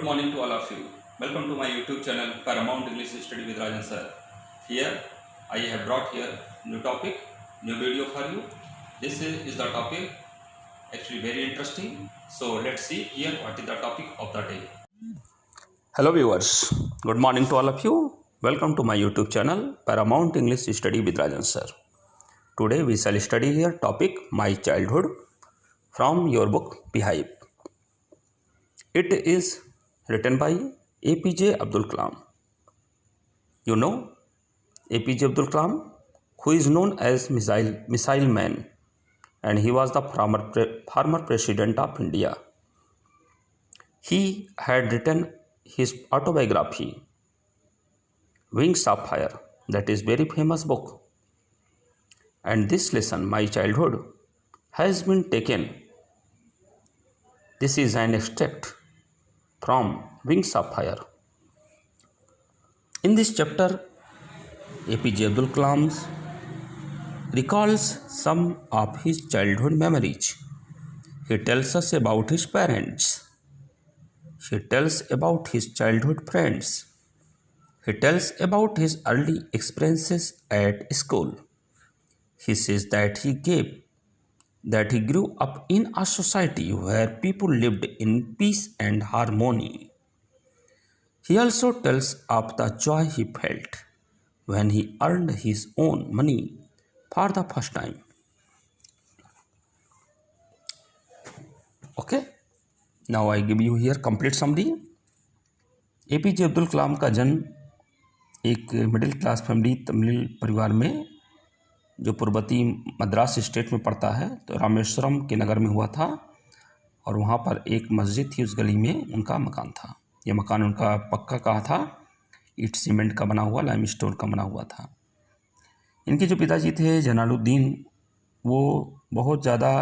morning to all of you. Welcome to my YouTube channel Paramount English Study with Rajan sir. Here I have brought here new topic, new video for you. This is the topic actually very interesting. So let's see here what is the topic of the day. Hello viewers, good morning to all of you. Welcome to my YouTube channel Paramount English Study with Rajan sir. Today we shall study here topic My Childhood from your book Beehive. It is written by APJ Abdul Kalam. You know APJ Abdul Kalam, who is known as Missile Man, and he was the former president of India. He had written his autobiography, Wings of Fire, that is very famous book. And this lesson, My Childhood, has been taken. This is an extract from Wings of Fire. In this chapter, APJ Abdul Kalam recalls some of his childhood memories. He tells us about his parents. He tells about his childhood friends. He tells about his early experiences at school. He says that he grew up in a society where people lived in peace and harmony. He also tells of the joy he felt when he earned his own money for the first time. Okay, now I give you here complete summary. APJ Abdul Kalam का जन्म एक middle class family Tamil परिवार में जो पूर्वती Madras state में पड़ता है तो रामेश्वरम के नगर में हुआ था, और वहाँ पर एक मस्जिद थी, उस गली में उनका मकान था। यह मकान उनका पक्का का था, ईंट सीमेंट का बना हुआ, लाइम स्टोन का बना हुआ था। इनके जो पिताजी थे जलालुद्दीन, वो बहुत ज़्यादा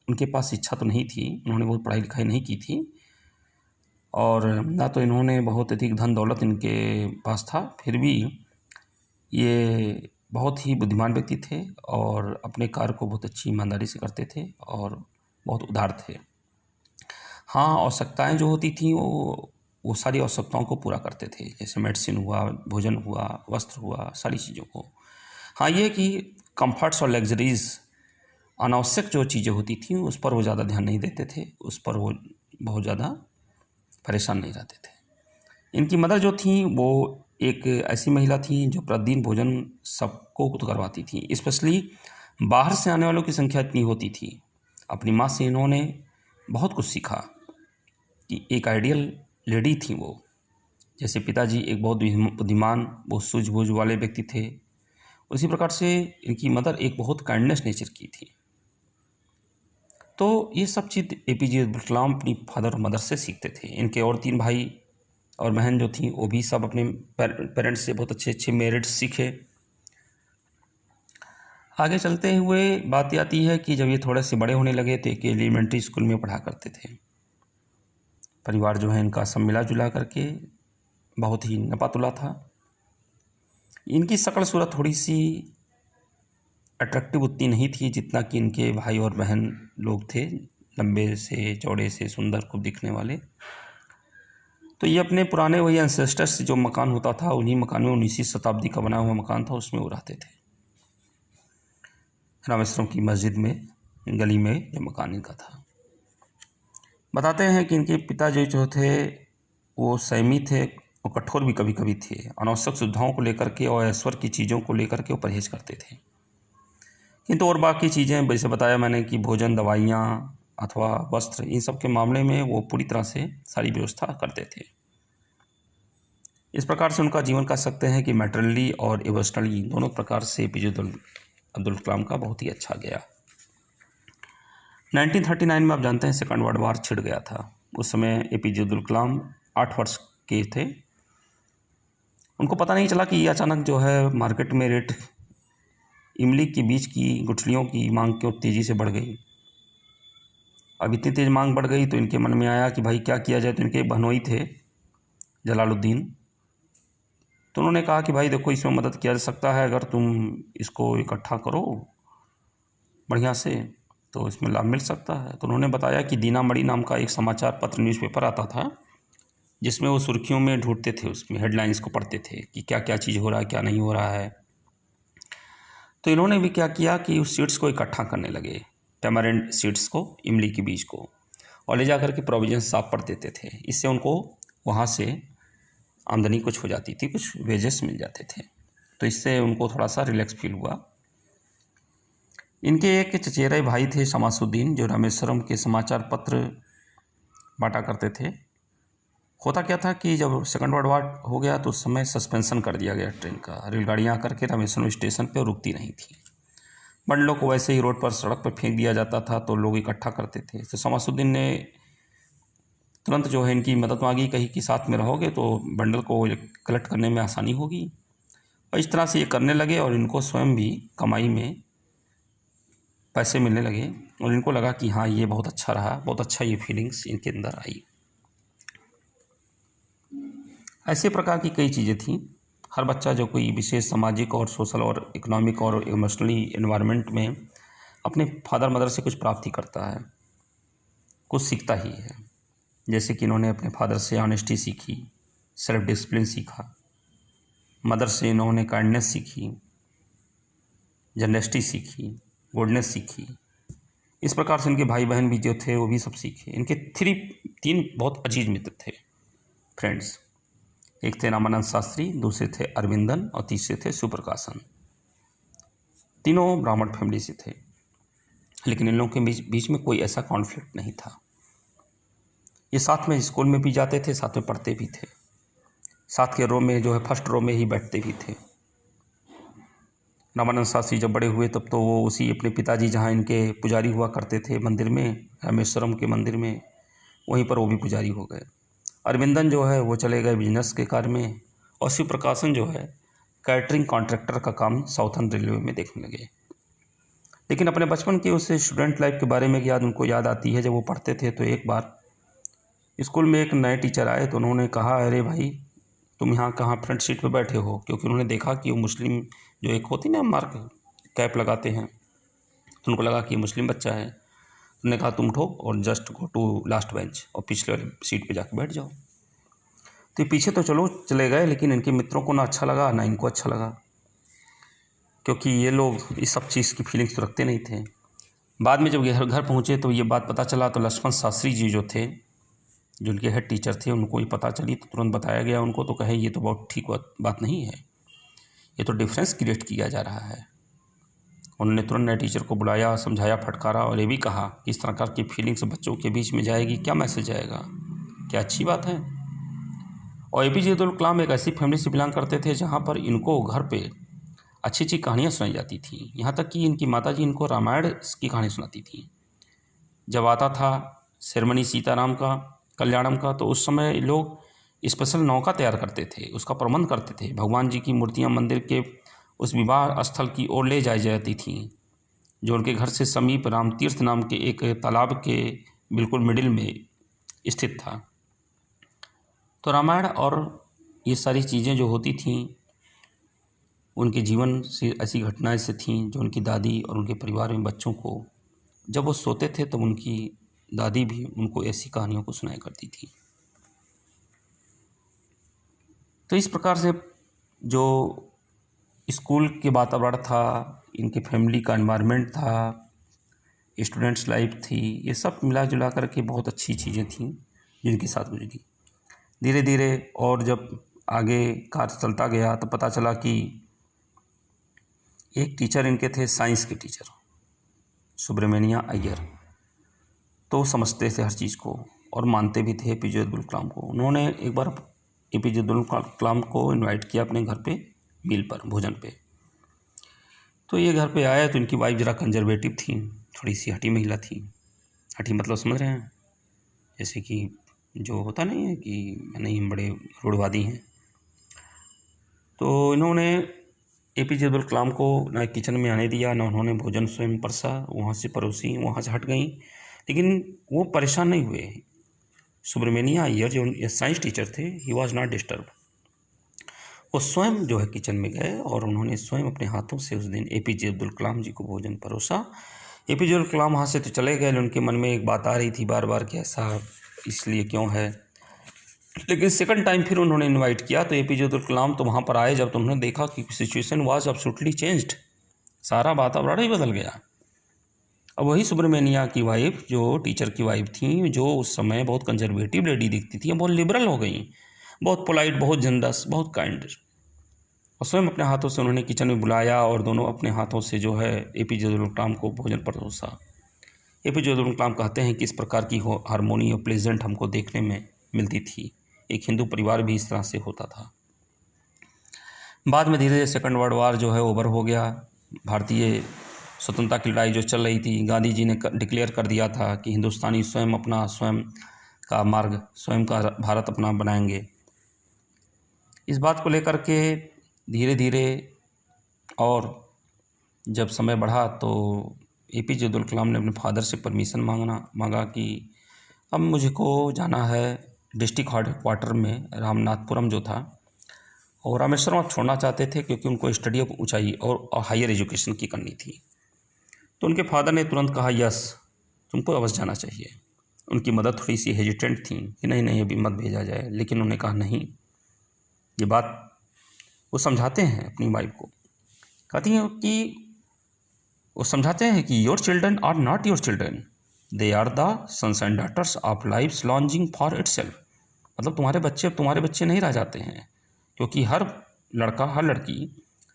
उनके पास शिक्षा तो नहीं थी, उन्होंने बहुत पढ़ाई लिखाई नहीं की थी, और ना तो इन्होंने बहुत अधिक धन दौलत इनके पास था। फिर भी ये बहुत ही बुद्धिमान व्यक्ति थे और अपने कार्य को बहुत अच्छी ईमानदारी से करते थे और बहुत उदार थे। हाँ, आवश्यकताएं जो होती थी वो सारी आवश्यकताओं को पूरा करते थे, जैसे मेडिसिन हुआ, भोजन हुआ, वस्त्र हुआ, सारी चीज़ों को। हाँ, ये कि कंफर्ट्स और लग्जरीज़, अनावश्यक जो चीज़ें होती थी उस पर वो ज़्यादा ध्यान नहीं देते थे, उस पर वो बहुत ज़्यादा परेशान नहीं रहते थे। इनकी मदर जो थी वो एक ऐसी महिला थी जो प्रतिदिन भोजन सबको करवाती थी, स्पेशली बाहर से आने वालों की संख्या इतनी होती थी। अपनी माँ से इन्होंने बहुत कुछ सीखा कि एक आइडियल लेडी थी वो। जैसे पिताजी एक बहुत बुद्धिमान, बहुत सूझबूझ वाले व्यक्ति थे, उसी प्रकार से इनकी मदर एक बहुत काइंडनेस नेचर की थी। तो ये सब चीज़ APJ अब्दुल कलाम अपनी फादर और मदर से सीखते थे। इनके और 3 भाई और बहन जो थी वो भी सब अपने पेरेंट्स से बहुत अच्छे अच्छे मेरिट्स सीखे। आगे चलते हुए बात आती है कि जब ये थोड़े से बड़े होने लगे तो एक एलिमेंट्री स्कूल में पढ़ा करते थे। परिवार जो है इनका सब मिला जुला करके बहुत ही नपातुला था। इनकी शक्ल सूरत थोड़ी सी अट्रैक्टिव उतनी नहीं थी जितना कि इनके भाई और बहन लोग थे, लंबे से, चौड़े से, सुंदर खूब दिखने वाले। तो ये अपने पुराने वही एंसेस्टर्स जो मकान होता था, उन्हीं मकानों में 19वीं शताब्दी का बना हुआ मकान था, उसमें वो रहते थे। रामेश्वरम की मस्जिद में, गली में जो मकान इनका था। बताते हैं कि इनके पिता जो थे वो संयमी थे और कठोर भी कभी कभी थे। अनावश्यक सुविधाओं को लेकर के और ऐश्वर्य की चीज़ों को लेकर के वो परहेज करते थे। किंतु और बाकी चीज़ें, जैसे बताया मैंने कि भोजन, दवाइयाँ अथवा वस्त्र, इन सब के मामले में वो पूरी तरह से सारी व्यवस्था करते थे। इस प्रकार से उनका जीवन कह सकते हैं कि मैटरली और इमोशनली दोनों प्रकार से APJ अब्दुल कलाम का बहुत ही अच्छा गया। 1939 में आप जानते हैं सेकंड वर्ल्ड वार छिड़ गया था। उस समय APJ अब्दुल कलाम 8 वर्ष के थे। उनको पता नहीं चला कि ये अचानक जो है मार्केट में रेट इमली के बीज की गुठलियों की मांग क्यों तेज़ी से बढ़ गई। अब इतनी तेज़ मांग बढ़ गई तो इनके मन में आया कि भाई क्या किया जाए। तो इनके बहनोई थे जलालुद्दीन, तो उन्होंने कहा कि भाई देखो, इसमें मदद किया जा सकता है, अगर तुम इसको इकट्ठा करो बढ़िया से तो इसमें लाभ मिल सकता है। तो उन्होंने बताया कि दीनामणि नाम का एक समाचार पत्र, न्यूज़पेपर आता था, जिसमें वो सुर्खियों में ढूंढते थे, उसमें हेडलाइंस को पढ़ते थे कि क्या क्या चीज़ हो रहा है, क्या नहीं हो रहा है। तो इन्होंने भी क्या किया कि उस सीड्स को इकट्ठा करने लगे, टैमारिंड सीड्स को, इमली के बीज को, और ले जाकर के प्रोविजन शॉप पर देते थे। इससे उनको वहाँ से आमदनी कुछ हो जाती थी, कुछ वेजेस मिल जाते थे। तो इससे उनको थोड़ा सा रिलैक्स फील हुआ। इनके एक चचेरे भाई थे शमासुद्दीन, जो रामेश्वरम के समाचार पत्र बांटा करते थे। होता क्या था कि जब सेकंड वर्ल्ड वॉर हो गया तो उस समय सस्पेंशन कर दिया गया ट्रेन का। रेलगाड़ियाँ आकर के रामेश्वरम स्टेशन पर रुकती नहीं थी। बंडलों को वैसे ही रोड पर, सड़क पर फेंक दिया जाता था, तो लोग इकट्ठा करते थे। तो शमासुद्दीन ने तुरंत जो है इनकी मदद मांगी, कही कि साथ में रहोगे तो बंडल को कलेक्ट करने में आसानी होगी। और इस तरह से ये करने लगे और इनको स्वयं भी कमाई में पैसे मिलने लगे। और इनको लगा कि हाँ, ये बहुत अच्छा रहा, बहुत अच्छा ये फीलिंग्स इनके अंदर आई। ऐसे प्रकार की कई चीज़ें थीं। हर बच्चा जो कोई विशेष सामाजिक और सोशल और इकोनॉमिक और इमोशनली एनवायरनमेंट में अपने फादर मदर से कुछ प्राप्ति करता है, कुछ सीखता ही है। जैसे कि इन्होंने अपने फादर से ऑनेस्टी सीखी, सेल्फ डिसिप्लिन सीखा। मदर से इन्होंने काइंडनेस सीखी, जनरेसिटी सीखी, गुडनेस सीखी। इस प्रकार से इनके भाई बहन भी जो थे वो भी सब सीखे। इनके तीन बहुत अजीज मित्र थे, फ्रेंड्स। एक थे रामानंद शास्त्री, दूसरे थे अरविंदन और तीसरे थे सुप्रकाशन। तीनों ब्राह्मण फैमिली से थे, लेकिन इन लोगों के बीच में कोई ऐसा कॉन्फ्लिक्ट नहीं था। ये साथ में स्कूल में भी जाते थे, साथ में पढ़ते भी थे, साथ के रो में जो है फर्स्ट रो में ही बैठते भी थे। रामानंद शास्त्री जब बड़े हुए तब तो वो उसी अपने पिताजी जहाँ इनके पुजारी हुआ करते थे मंदिर में, रामेश्वरम के मंदिर में, वहीं पर वो भी पुजारी हो गए। अरविंदन जो है वो चले गए बिजनेस के कार्य में, और शिवप्रकाशन जो है कैटरिंग कॉन्ट्रैक्टर का काम साउथर्न रेलवे में देखने लगे। लेकिन अपने बचपन की उस स्टूडेंट लाइफ के बारे में उनको याद आती है। जब वो पढ़ते थे तो एक बार स्कूल में एक नए टीचर आए तो उन्होंने कहा, अरे भाई तुम यहाँ कहाँ फ्रंट सीट पे बैठे हो? क्योंकि उन्होंने देखा कि वो मुस्लिम जो एक होती ना मार्क कैप लगाते हैं, तो उनको लगा कि ये मुस्लिम बच्चा है। उन्होंने कहा तुम उठो और just go to last bench और पिछले वाली सीट पे जाके बैठ जाओ। तो ये पीछे तो चलो चले गए, लेकिन इनके मित्रों को ना अच्छा लगा ना इनको अच्छा लगा, क्योंकि ये लोग इस सब चीज़ की फीलिंग्स तो रखते नहीं थे। बाद में जब घर पहुँचे तो ये बात पता चला, तो लक्ष्मण शास्त्री जी जो थे, जो उनके हेड टीचर थे, उनको ये पता चली तो तुरंत बताया गया उनको। तो कहे ये तो बहुत ठीक बात नहीं है, ये तो डिफरेंस क्रिएट किया जा रहा है। उन्होंने तुरंत नए टीचर को बुलाया, समझाया, फटकारा, और ये भी कहा कि इस तरह की फीलिंग्स बच्चों के बीच में जाएगी, क्या मैसेज आएगा, क्या अच्छी बात है। और एपीजे अब्दुल कलाम एक ऐसी फैमिली से बिलोंग करते थे जहाँ पर इनको घर पे अच्छी अच्छी कहानियाँ सुनाई जाती थी। यहाँ तक कि इनकी माताजी इनको रामायण की कहानी सुनाती थी। जब आता था सेरेमनी सीताराम का, कल्याणम का, तो उस समय लोग स्पेशल नौका तैयार करते थे, उसका प्रबंध करते थे। भगवान जी की मूर्तियाँ मंदिर के उस विवाह स्थल की ओर ले जाई जाती थी, जो उनके घर से समीप राम तीर्थ नाम के एक तालाब के बिल्कुल मिडिल में स्थित था। तो रामायण और ये सारी चीज़ें जो होती थीं उनके जीवन से ऐसी घटनाएं से थीं जो उनकी दादी और उनके परिवार में बच्चों को, जब वो सोते थे तब उनकी दादी भी उनको ऐसी कहानियों को सुनाया करती थी। तो इस प्रकार से जो स्कूल के वातावरण था, इनके फैमिली का एनवायरनमेंट था, स्टूडेंट्स लाइफ थी, ये सब मिला जुला करके बहुत अच्छी चीज़ें थीं जिनके साथ गुजरी। धीरे धीरे और जब आगे कार्य चलता गया तो पता चला कि एक टीचर इनके थे, साइंस के टीचर सुब्रमण्या अय्यर, तो समझते थे हर चीज़ को और मानते भी थे एपीजे अब्दुल कलाम को। उन्होंने एक बार एपीजे अब्दुल कलाम को इनवाइट किया अपने घर पे मील पर, भोजन पे। तो ये घर पे आया तो इनकी वाइफ ज़रा कंजर्वेटिव थी, थोड़ी सी हठी महिला थी। हठी मतलब समझ रहे हैं, जैसे कि जो होता नहीं है कि नहीं हम बड़े रूढ़वादी हैं। तो इन्होंने एपीजे अब्दुल कलाम को ना किचन में आने दिया, ना उन्होंने भोजन स्वयं परसा, वहाँ से परोसी, वहाँ से हट गई। लेकिन वो परेशान नहीं हुए। सुब्रमण्या अय्यर जो साइंस टीचर थे, ही वॉज नॉट डिस्टर्ब। वो स्वयं जो है किचन में गए और उन्होंने स्वयं अपने हाथों से उस दिन एपीजे अब्दुल कलाम जी को भोजन परोसा। एपीजे अब्दुल कलाम वहाँ से तो चले गए, उनके मन में एक बात आ रही थी बार बार कि ऐसा इसलिए क्यों है। लेकिन सेकंड टाइम फिर उन्होंने इनवाइट किया तो एपीजे अब्दुल कलाम तो वहाँ पर आए जब तो उन्होंने देखा कि सिचुएशन वाज एब्सोल्युटली चेंज्ड, सारा वातावरण ही बदल गया। अब वही सुब्रमण्या की वाइफ, जो टीचर की वाइफ थी, जो उस समय बहुत कंजर्वेटिव लेडी दिखती थी, बहुत लिबरल हो गई, बहुत पोलाइट, बहुत जनरस, बहुत काइंड। और स्वयं अपने हाथों से उन्होंने किचन में बुलाया और दोनों अपने हाथों से जो है एपीजे अब्दुल कलाम को भोजन परोसा। एपीजे अब्दुल कलाम कहते हैं कि इस प्रकार की हारमोनी और प्लेजेंट हमको देखने में मिलती थी। एक हिंदू परिवार भी इस तरह से होता था। बाद में धीरे धीरे सेकंड वर्ल्ड वार जो है ओवर हो गया। भारतीय स्वतंत्रता की लड़ाई जो चल रही थी, गांधी जी ने डिक्लेयर कर दिया था कि हिंदुस्तानी स्वयं का मार्ग, स्वयं का भारत अपना बनाएंगे। इस बात को लेकर के धीरे धीरे और जब समय बढ़ा तो एपीजे अब्दुल कलाम ने अपने फादर से परमिशन मांगा कि अब मुझको जाना है डिस्ट्रिक्ट हेडक्वार्टर में रामनाथपुरम जो था, और रामेश्वरम आप छोड़ना चाहते थे क्योंकि उनको स्टडी ऑफ ऊंचाई और हायर एजुकेशन की करनी थी। तो उनके फादर ने तुरंत कहा यस, तुमको अवश्य जाना चाहिए। उनकी मदर थोड़ी सी हेजिटेंट थी कि नहीं अभी मत भेजा जाए, लेकिन उन्होंने कहा नहीं, ये बात वो समझाते हैं अपनी वाइफ को, कहती हैं कि वो समझाते हैं कि your children are not your children, they are the sons and daughters of life longing for itself. मतलब तुम्हारे बच्चे अब तुम्हारे बच्चे नहीं रह जाते हैं, क्योंकि हर लड़का हर लड़की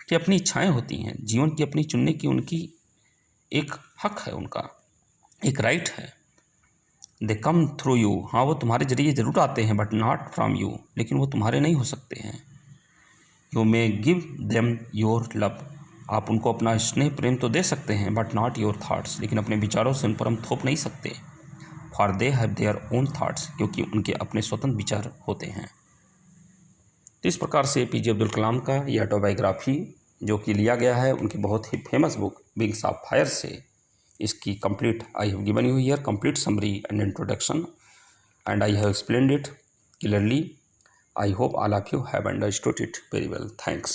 की अपनी इच्छाएं होती हैं, जीवन की अपनी चुनने की उनकी एक हक है, उनका एक राइट है। दे कम थ्रू यू, हाँ वो तुम्हारे जरिए ज़रूर आते हैं, बट नॉट फ्रॉम यू, लेकिन वो तुम्हारे नहीं हो सकते हैं। You may give them your love, आप उनको अपना स्नेह प्रेम तो दे सकते हैं, बट नॉट योर थाट्स, लेकिन अपने विचारों से उन पर हम थोप नहीं सकते। For they have their own thoughts, क्योंकि उनके अपने स्वतंत्र विचार होते हैं। तो इस प्रकार से एपीजे अब्दुल कलाम का ये ऑटोबायोग्राफी जो कि लिया गया है उनकी बहुत ही famous book Wings of Fire से, इसकी complete I have given you here complete summary and introduction and I have explained it clearly. I hope all of you have understood it very well. Thanks.